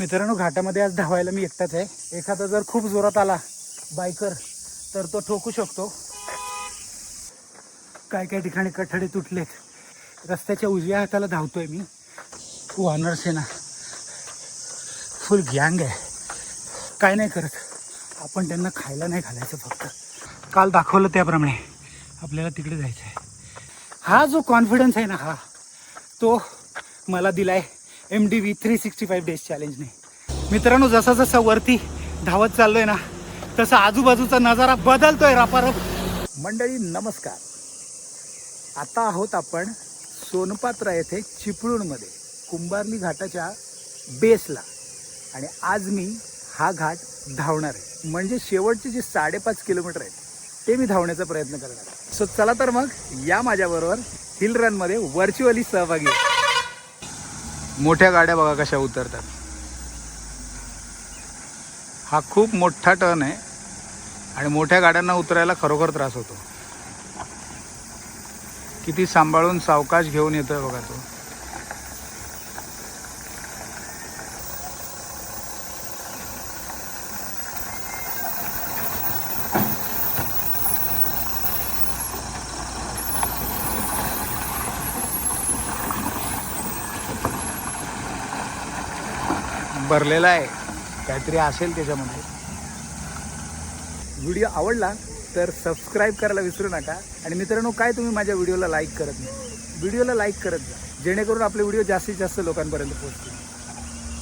मित्रांनो, घाटामध्ये आज धावायला मी एकटाच आहे. एखादा जर खूप जोरात आला बायकर तर तो ठोकू शकतो. काय काय ठिकाणी कठडे तुटलेत. रस्त्याच्या उजव्या हाताला धावतोय मी. वानर सेना फुल गँग आहे. काय नाही करत आपण, त्यांना खायला नाही घालायचं. फक्त काल दाखवलं त्याप्रमाणे आपल्याला तिकडे जायचं आहे. हा जो कॉन्फिडन्स आहे ना, हा तो मला दिलाय MDV 365 डेज चॅलेंजने. मित्रांनो, जसा जसा वरती धावत चाललोय ना, तसा आजूबाजूचा नजारा बदलतोय रपारप. मंडळी नमस्कार. आता आहोत आपण सोनपात्रा येथे चिपळूणमध्ये, कुंभार्ली घाटाच्या बेसला. आणि आज मी हा घाट धावणार आहे. म्हणजे शेवटचे जे 5.5 किलोमीटर आहेत ते मी धावण्याचा प्रयत्न करणार आहे. सो चला तर मग या माझ्याबरोबर हिल रनमध्ये व्हर्च्युअली सहभागी. मोठ्या गाड्या बघा कशा उतरतात. हा खूप मोठा टर्न आहे आणि मोठ्या गाड्यांना उतरायला खरोखर त्रास होतो. किती सांभाळून सावकाश घेऊन येतोय बघा तो. भरलेला आहे, काहीतरी असेल त्याच्यामध्ये. व्हिडिओ आवडला तर सबस्क्राईब करायला विसरू नका. आणि मित्रांनो, काय तुम्ही माझ्या व्हिडिओला लाईक करत नाही? व्हिडिओला लाईक करत जा, जेणेकरून आपले व्हिडिओ जास्तीत जास्त लोकांपर्यंत पोहोचतील.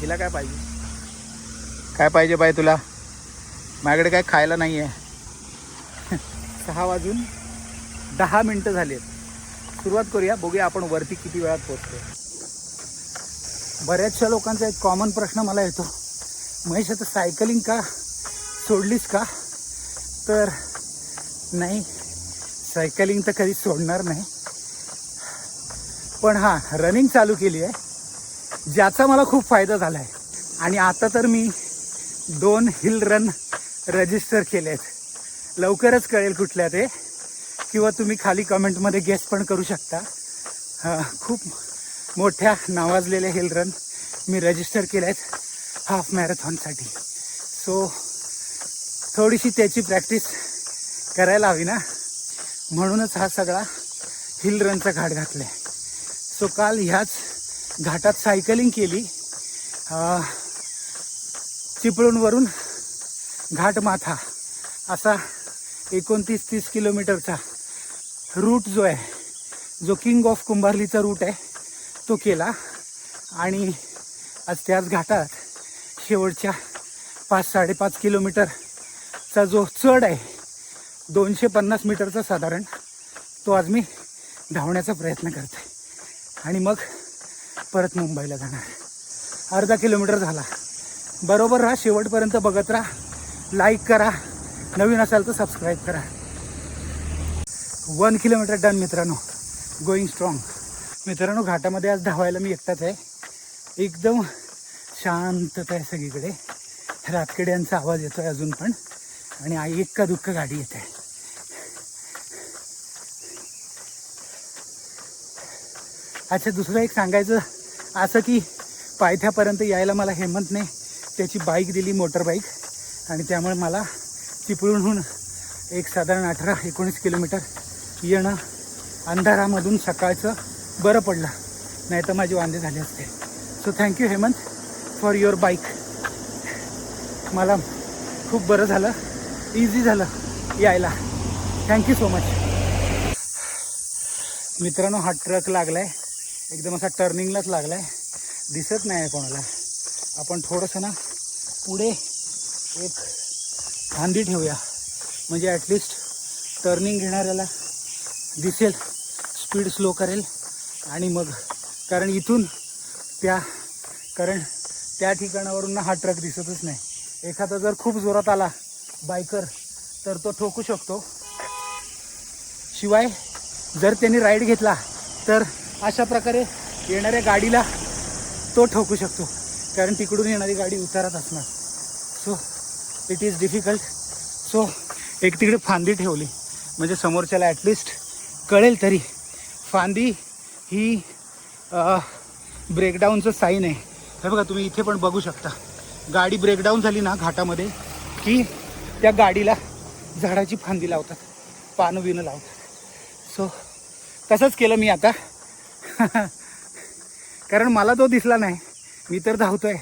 हिला काय पाहिजे? काय पाहिजे बाई तुला? माझ्याकडे काय खायला नाही आहे. 6:10 झालेत. सुरुवात करूया. बघूया आपण वरती किती वेळात पोहोचतो. बऱ्याचशा लोकांचा एक कॉमन प्रश्न मला येतो, महेश आता सायकलिंग का सोडलीस का? तर नाही, सायकलिंग तर कधी सोडणार नाही. पण हां, रनिंग चालू केली आहे, ज्याचा मला खूप फायदा झाला आहे. आणि आता तर मी 2 हिल रन रजिस्टर केले आहेत. लवकरच कळेल कुठल्या ते, किंवा तुम्ही खाली कमेंटमध्ये गेस पण करू शकता. खूप मोठ्या नावाजलेले हिल रन मी रजिस्टर केले आहेत हाफ मॅरेथॉनसाठी. सो थोडीशी त्याची प्रॅक्टिस करायला हवी ना, म्हणूनच हा सगळा हिल रनचा घाट घातला आहे. सो काल ह्याच घाटात सायकलिंग केली. चिपळूणवरून घाटमाथा असा 29-30 किलोमीटरचा रूट जो आहे, जो किंग ऑफ कुंभार्लीचा रूट आहे, तो केला. आणि आज त्याच घाटात शेवटच्या 5-5.5 किलोमीटरचा जो चढ आहे, 250 मीटरचा साधारण, तो आज मी धावण्याचा प्रयत्न करते. आणि मग परत मुंबईला जाणार. अर्धा किलोमीटर झाला. बरोबर राहा, शेवटपर्यंत बघत राहा. लाईक करा, नवीन असाल तर सबस्क्राईब करा. 1 किलोमीटर डन मित्रांनो. Going strong. मित्रांनो, घाटामध्ये आज धावायला मी एकटाच आहे. एकदम शांतता आहे सगळीकडे. रातकिड्यांचा आवाज येतो आहे अजून पण. आणि एक्का दुक्का गाडी येते. अच्छा, दुसरं एक सांगायचं असं की पायथ्यापर्यंत यायला मला हेमंतने त्याची बाईक दिली, मोटर बाईक. आणि त्यामुळे मला चिपळूणहून एक साधारण 18-19 किलोमीटर येणं अंधारामधून सकाळचं बरं पडलं, नाही तर माझे वांदे झाले असते. So thank you Hemant for your bike. मला खूप बरं झालं, इझी झालं यायला. Thank you so much. मित्रांनो, हा ट्रक लागला आहे, एकदम असा टर्निंगलाच लागला आहे. दिसत नाही आहे कोणाला. आपण थोडंसं ना पुढे एक फांदी ठेवूया, म्हणजे ॲटलिस्ट टर्निंग घेणाऱ्याला दिसेल, स्पीड स्लो करेल. आणि मग कारण इथून त्या ठिकाणावरून ना हा ट्रक दिसतच नाही. एखादा जर खूप जोरात आला बायकर तर तो ठोकू शकतो. शिवाय जर त्यांनी राईड घेतला तर अशा प्रकारे येणाऱ्या गाडीला तो ठोकू शकतो, कारण तिकडून येणारी गाडी उतारात असणार. So it is difficult. So एक तिकडे फांदी ठेवली, म्हणजे समोरच्याला ॲटलिस्ट कळेल तरी. फांदी ही ब्रेकडाऊनचं साईन आहे. हे बघा, तुम्ही इथे पण बघू शकता. गाडी ब्रेकडाऊन झाली ना घाटामध्ये की त्या गाडीला झाडाची फांदी लावतात, पानं बिनं लावतात. सो तसंच केलं मी आता. कारण मला तो दिसला नाही, मी तर धावतोय.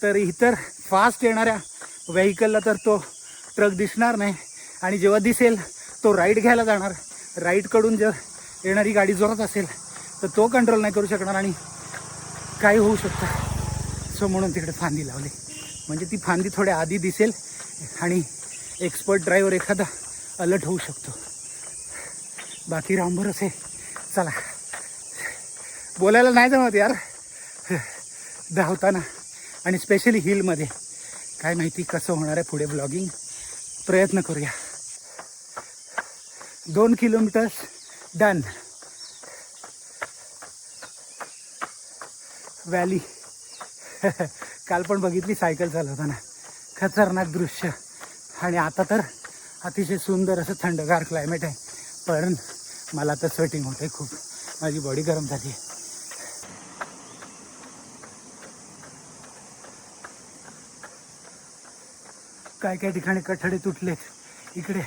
तर इतर फास्ट येणाऱ्या व्हेकलला तर तो ट्रक दिसणार नाही, आणि जेव्हा दिसेल तो राईट घ्यायला जाणार. राईटकडून जर येणारी गाडी जोरात असेल तर तो कंट्रोल नाही करू शकणार आणि काही होऊ शकतं. सो म्हणून तिकडे फांदी लावली, म्हणजे ती फांदी थोड्या आधी दिसेल आणि एक्सपर्ट ड्रायव्हर एखादा अलर्ट होऊ शकतो. बाकी रामभरच आहे. चला, बोलायला नाही जमत यार धावताना, आणि स्पेशली हिलमध्ये. काय माहिती कसं होणार आहे पुढे ब्लॉगिंग, प्रयत्न करूया. 2 किलोमीटर्स डन. व्हॅली काल पण बघितली सायकल चालवताना, खतरनाक दृश्य. आणि आता तर अतिशय सुंदर असं थंडगार क्लायमेट आहे. पण मला तर स्वेटिंग होत आहे खूप, माझी बॉडी गरम झाली आहे. काय काय ठिकाणी कठडे तुटलेत इकडे.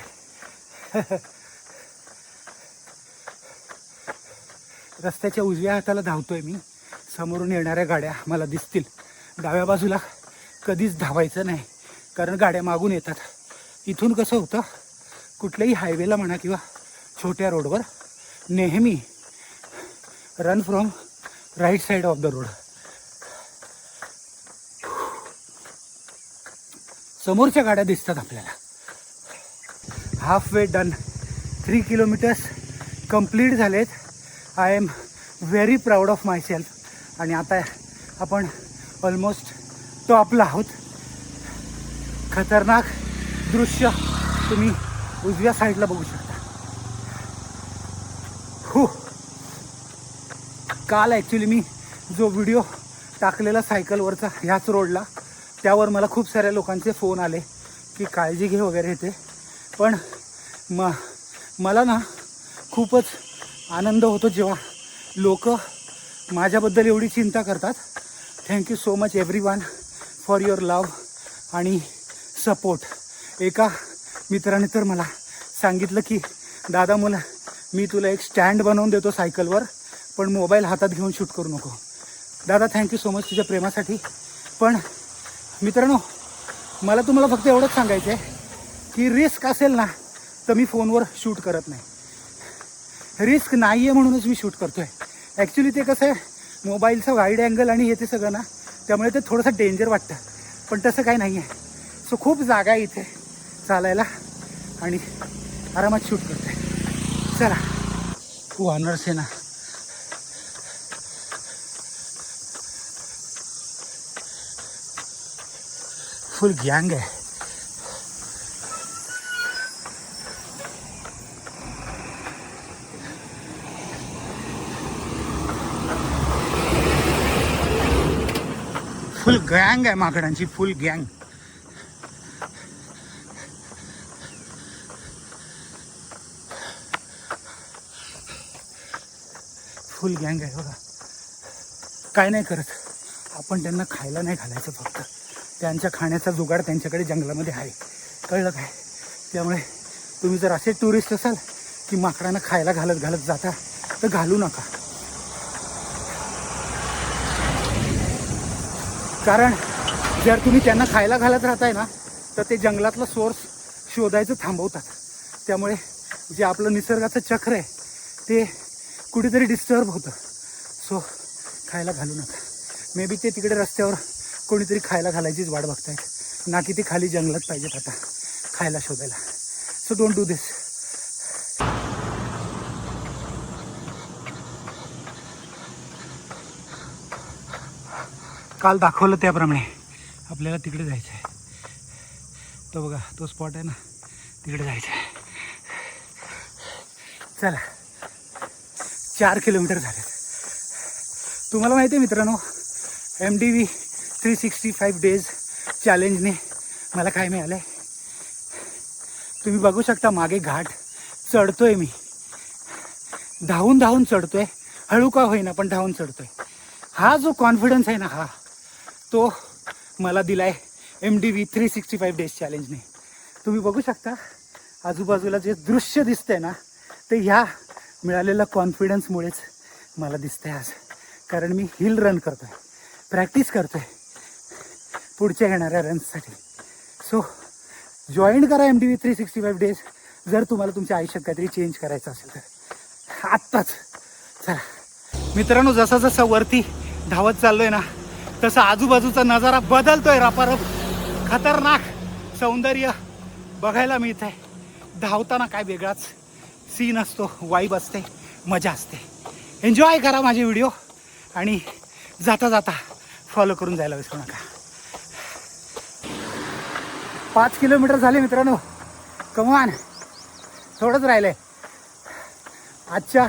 रस्त्याच्या उजव्या हाताला धावतोय मी. समोरून येणाऱ्या गाड्या मला दिसतील. डाव्या बाजूला कधीच धावायचं नाही, कारण गाड्या मागून येतात. इथून कसं होतं, कुठल्याही हायवेला म्हणा किंवा छोट्या रोडवर नेहमी run from right side of the road. समोरच्या गाड्या दिसतात आपल्याला. Half way done. 3 kilometres complete झालेत. I am very proud of myself. आणि आता आपण ऑलमोस्ट टॉपला आहोत. खतरनाक दृश्य तुम्ही उजव्या साईडला बघू शकता. काल ॲक्च्युली मी जो व्हिडिओ टाकलेला सायकलवरचा ह्याच रोडला, त्यावर मला खूप साऱ्या लोकांचे फोन आले की काळजी घे वगैरे ते. पण मला ना खूपच आनंद होतो जेव्हा लोक माझ्याबद्दल एवढी चिंता करतात. Thank you so much everyone for your love आणि सपोर्ट. एका मित्राने तर मला सांगितलं की दादा, मी तुला एक स्टँड बनवून देतो सायकलवर, पण मोबाईल हातात घेऊन शूट करू नको. दादा थँक्यू सो मच तुझ्या प्रेमासाठी. पण मित्रांनो, मला तुम्हाला फक्त एवढंच सांगायचं आहे की रिस्क असेल ना तर मी फोनवर शूट करत नाही. रिस्क नाही आहे म्हणूनच मी शूट करतो आहे. ॲक्च्युली ते कसं आहे, मोबाईलचं वाईड अँगल आणि येते सगळं ना, त्यामुळे ते थोडंसं डेंजर वाटतं. पण तसं काही नाही आहे. सो खूप जागा आहे इथे चालायला आणि आरामात शूट करतो आहे. चला, वानर सेना. फुल गँग आहे. फुल गँग आहे माकडांची, फुल गँग. फुल गँग आहे बघा. काय नाही करत आपण, त्यांना खायला नाही घालायचं. फक्त त्यांच्या खाण्याचा जुगाड त्यांच्याकडे जंगलामध्ये आहे, कळलं काय? त्यामुळे तुम्ही जर असे टुरिस्ट असाल की माकडांना खायला घालत जाता तर घालू नका. कारण जर तुम्ही त्यांना खायला घालत राहताय ना तर ते जंगलातला सोर्स शोधायचं थांबवतात. त्यामुळे जे आपलं निसर्गाचं चक्र आहे ते कुठेतरी डिस्टर्ब होतं. सो खायला घालू नका. मे बी ते तिकडे रस्त्यावर कोणीतरी खायला घालायचीच वाट बघतायत, ना की ते खाली जंगलात पाहिजेत आता खायला शोधायला. सो डोंट डू दिस. काल दाखवलं त्याप्रमाणे आपल्याला तिकडे जायचं आहे. तो बघा, तो स्पॉट आहे ना, तिकडे जायचं आहे. चला, 4 किलोमीटर झाले. तुम्हाला माहिती आहे मित्रांनो, MDV 365 डेज चॅलेंजने मला काय मिळालं आहे? तुम्ही बघू शकता मागे घाट चढतोय मी. धावून चढतोय, हळू का होईना पण धावून चढतोय. हा जो कॉन्फिडन्स आहे ना, हा तो मला दिलाय MDV 365 डेज चॅलेंजने. तुम्ही बघू शकता आजूबाजूला जे दृश्य दिसतंय ना, ते ह्या मिळालेल्या कॉन्फिडन्समुळेच मला दिसतंय आज. कारण मी हिल रन करतोय, प्रॅक्टिस करतोय पुढच्या येणाऱ्या रन्ससाठी. सो जॉईन करा MDV 365 डेज जर तुम्हाला तुमच्या आयुष्यात काहीतरी चेंज करायचं असेल तर आत्ताच. चला मित्रांनो, जसं जसं वरती धावत चाललोय ना, तसं आजूबाजूचा नजारा बदलतोय. रपारप खतरनाक सौंदर्य बघायला मिळत आहे. धावताना काय वेगळाच सीन असतो, वाईब असते, मजा असते. एन्जॉय करा माझे व्हिडिओ आणि जाता जाता फॉलो करून जायला विसरू नका. 5 किलोमीटर झाले मित्रांनो, कमान थोडंच राहिलं आहे. आजच्या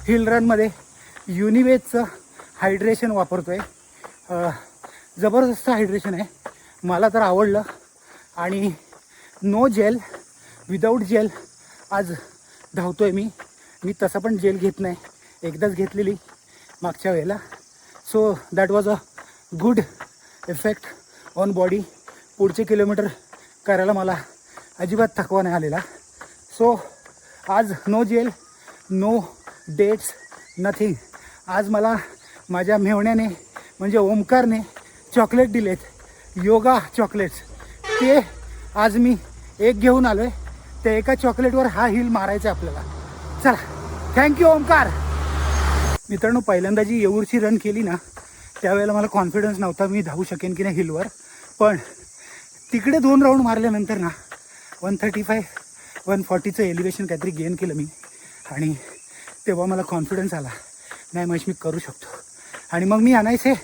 हिल रनमध्ये युनिवेजचं हायड्रेशन वापरतो आहे. जबरदस्त हायड्रेशन आहे, मला तर आवडलं. आणि नो जेल, विदाऊट जेल आज धावतो आहे मी तसं पण जेल घेत नाही, एकदाच घेतलेली मागच्या वेळेला. So that was a good effect on body. पुढचे किलोमीटर करायला मला अजिबात थकवा नाही आलेला. सो आज no gel, no dates, nothing. आज मला माझ्या मेवण्याने म्हणजे ओमकारने चॉकलेट दिलेत, योगा चॉकलेट्स. ते आज मी एक घेऊन आलो आहे. त्या एका चॉकलेटवर हा हिल मारायचा आहे आपल्याला. चला, थँक्यू ओमकार. मित्रांनो, पहिल्यांदा जी येऊरची रन केली ना, त्यावेळेला मला कॉन्फिडन्स नव्हता मी धावू शकेन की नाही हिलवर. पण तिकडे 2 राऊंड मारल्यानंतर ना 135 140चं एलिव्हेशन काहीतरी गेन केलं मी. आणि तेव्हा मला कॉन्फिडन्स आला, नाही महेश मी करू शकतो. आणि मग मी आणायचे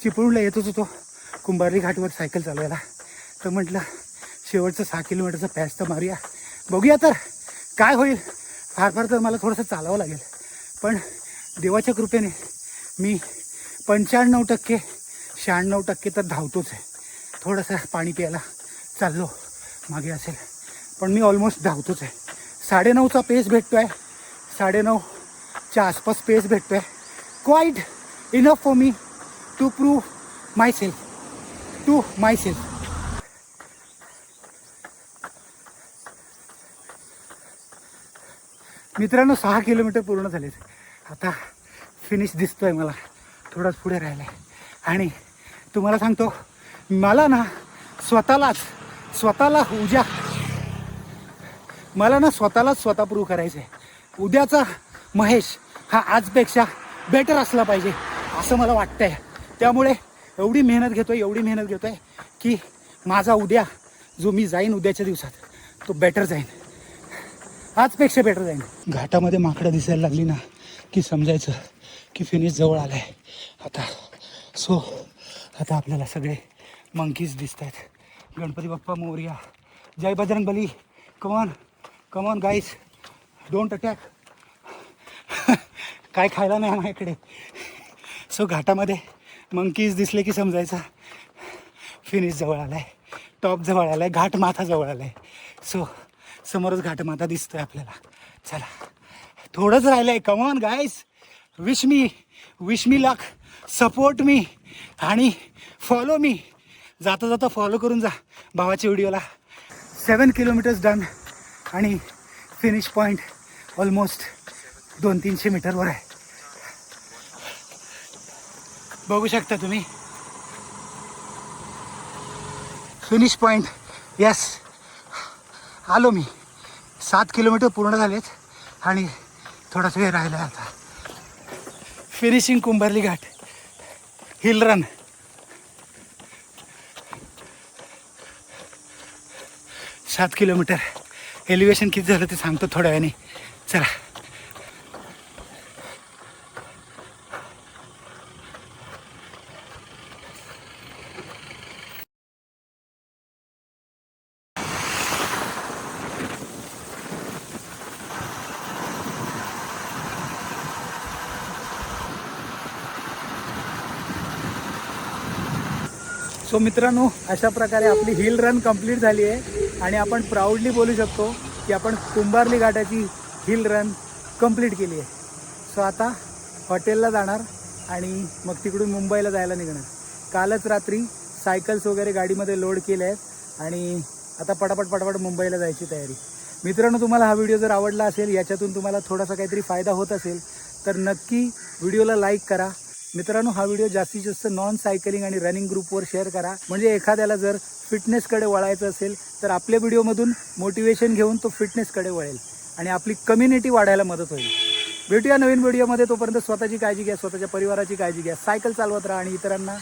चिपळूणला येतच होतो कुंभारली घाटवर सायकल चालवायला. तर म्हटलं शेवटचं 6 किलोमीटरचा पॅच तर मारूया, बघूया तर काय होईल. फार फार तर मला थोडंसं चालावं लागेल, पण देवाच्या कृपेने मी 95% 96% तर धावतोच आहे. थोडंसं पाणी प्यायला चाललो मागे असेल, पण मी ऑलमोस्ट धावतोच आहे. 9:30चा पेस भेटतो आहे, 9:30च्या आसपास पेस भेटतो आहे. Quite enough for me to prove myself. मित्रांनो, 6 किलोमीटर पूर्ण झालेत. आता फिनिश दिसतो आहे मला, थोडंच पुढे राहिलं आहे. आणि तुम्हाला सांगतो, मला ना स्वतःला स्वतः प्रूव्ह करायचं आहे. उद्याचा महेश हा आजपेक्षा बेटर असला पाहिजे असं मला वाटतं आहे. त्यामुळे एवढी मेहनत घेतो आहे की माझा उद्या जो मी जाईन उद्याच्या दिवसात तो बेटर जाईन, आजपेक्षा बेटर जाईन. घाटामध्ये माकडं दिसायला लागली ना की समजायचं की फिनिश जवळ आलं आहे आता. सो आता आपल्याला सगळे मंकीज दिसत आहेत. गणपती बाप्पा मोरया, जय Bajrang Bali. Come on guys, don't attack. काय खायला नाही माझ्याकडे. सो घाटामध्ये मंकीज दिसले की समजायचं फिनिश जवळ आला आहे, टॉप जवळ आला आहे, घाटमाथा जवळ आला आहे. सो समोरच घाटमाथा दिसतो आहे आपल्याला. चला, थोडंच राहिलं आहे. Come on guys, wish me luck, support me आणि फॉलो मी. जाता जाता फॉलो करून जा भावाच्या व्हिडिओला. 7 किलोमीटर्स डन आणि फिनिश पॉईंट ऑलमोस्ट 200-300 मीटरवर आहे. बघू शकता तुम्ही फिनिश पॉईंट. यस, आलो मी. 7 किलोमीटर पूर्ण झालेत आणि थोडासा वेळ राहिला आहे आता. फिनिशिंग कुंभारली घाट हिल रन. सात किलोमीटर. एलिव्हेशन किती झालं ते सांगतो थोड्या वेळाने. चला, सो मित्रांनो, अशा प्रकारे आपली हिल रन कंप्लीट झाली आहे आणि आपण प्राऊडली बोलू शकतो की आपण कुंभारली घाटाची हिल रन कंप्लीट केली आहे. सो आता हॉटेलला जाणार आणि मग तिकडून मुंबईला जायला निघणार. कालच रात्री सायकल्स वगैरे गाडीमध्ये लोड केले आहेत आणि आता पटापट मुंबईला जायची तयारी. मित्रांनो, तुम्हाला हा व्हिडिओ जर आवडला असेल, याच्यातून तुम्हाला थोडासा काहीतरी फायदा होत असेल तर नक्की व्हिडिओला लाईक करा. मित्रांनो, हा व्हिडिओ जास्तीत जास्त नॉन सायकलिंग आणि रनिंग ग्रुपवर शेअर करा. म्हणजे एखाद्याला जर फिटनेसकडे वळायचं असेल तर आपल्या व्हिडिओमधून मोटिवेशन घेऊन तो फिटनेसकडे वळेल आणि आपली कम्युनिटी वाढायला मदत होईल. भेटूया नवीन व्हिडिओमध्ये. तोपर्यंत स्वतःची काळजी घ्या, स्वतःच्या परिवाराची काळजी घ्या, सायकल चालवत राहा आणि इतरांना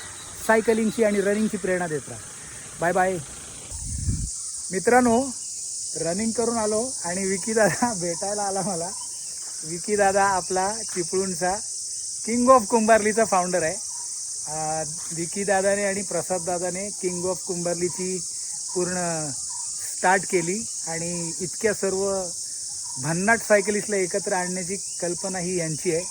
सायकलिंगची आणि रनिंगची प्रेरणा देत राहा. Bye bye. मित्रांनो, रनिंग करून आलो आणि विकी दादा भेटायला आला मला. विकी दादा आपला चिपळूणचा किंग ऑफ कुंभारलीचा फाउंडर आहे. विकी दादाने आणि प्रसाद दादाने किंग ऑफ कुंभारलीची पूर्ण स्टार्ट केली आणि इतक्या सर्व भन्नाट सायकलिस्टला एकत्र आणण्याची कल्पना ही यांची आहे.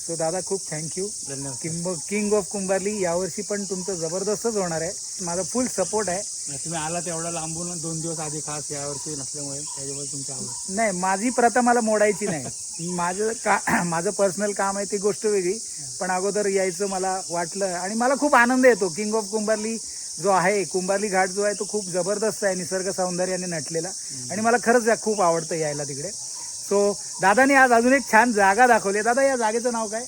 सो दादा खूप थँक्यू. धन्यवाद. किंग ऑफ कुंभारली यावर्षी पण तुमचं जबरदस्तच होणार आहे. माझा फुल सपोर्ट आहे. तुम्ही आला तेवढा लांबून 2 दिवस आधी खास यावर्षी नसल्यामुळे त्याच्यामुळे तुमची आवड. नाही, माझी प्रथा मला मोडायची नाही. माझं पर्सनल काम आहे ती गोष्ट वेगळी, पण अगोदर यायचं मला वाटलं आणि मला खूप आनंद येतो. किंग ऑफ कुंभारली जो आहे, कुंभारली घाट जो आहे तो खूप जबरदस्त आहे, निसर्ग सौंदर्याने नटलेला आणि मला खरंच खूप आवडतं यायला तिकडे. सो दादाने आज अजून एक छान जागा दाखवली. दादा, या जागेचं नाव काय?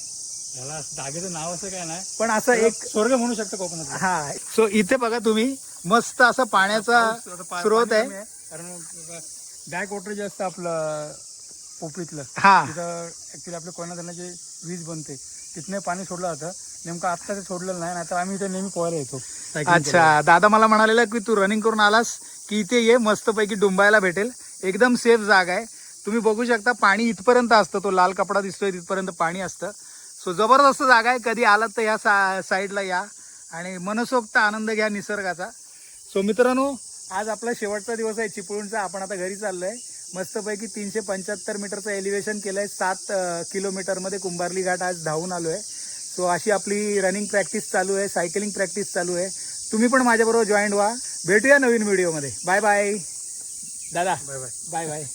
याला जागेचं नाव असं काय नाही, पण असं एक स्वर्ग म्हणू शकतो कोकणात. हा. सो इथे बघा तुम्ही, मस्त असा पाण्याचा स्रोत आहे. कारण बॅक वॉटर जे असतं आपलं पोपरीतलं, हा. तिथं ऍक्च्युली आपल्या कोयना धरणाची वीज बनते, तिथनं पाणी सोडलं जातं. नेमकं आता ते सोडलेलं नाही, आता आम्ही इथे नेहमी पोहायला येतो. अच्छा, दादा मला म्हणालेला की तू रनिंग करून आलास की इथे ये, मस्तपैकी डुंबायला भेटेल. एकदम सेफ जागा आहे. तुम्ही बघू शकता पाणी इथपर्यंत असतं, तो लाल कपडा दिसतोय तिथपर्यंत पाणी असतं. सो जबरदस्त जागा आहे. कधी आलात तर ह्या साईडला या आणि मनसोक्त आनंद घ्या निसर्गाचा. सो मित्रांनो, आज आपला शेवटचा दिवस आहे चिपळूणचा. आपण आता घरी चाललोय. मस्तपैकी 375 मीटरचं एलिव्हेशन केलंय. 7 किलोमीटरमध्ये कुंभारली घाट आज धावून आलोय. सो अशी आपली रनिंग प्रॅक्टिस चालू आहे, सायकलिंग प्रॅक्टिस चालू आहे. तुम्ही पण माझ्याबरोबर जॉईन व्हा. भेटूया नवीन व्हिडिओमध्ये. बाय बाय दादा. Bye bye. Bye bye.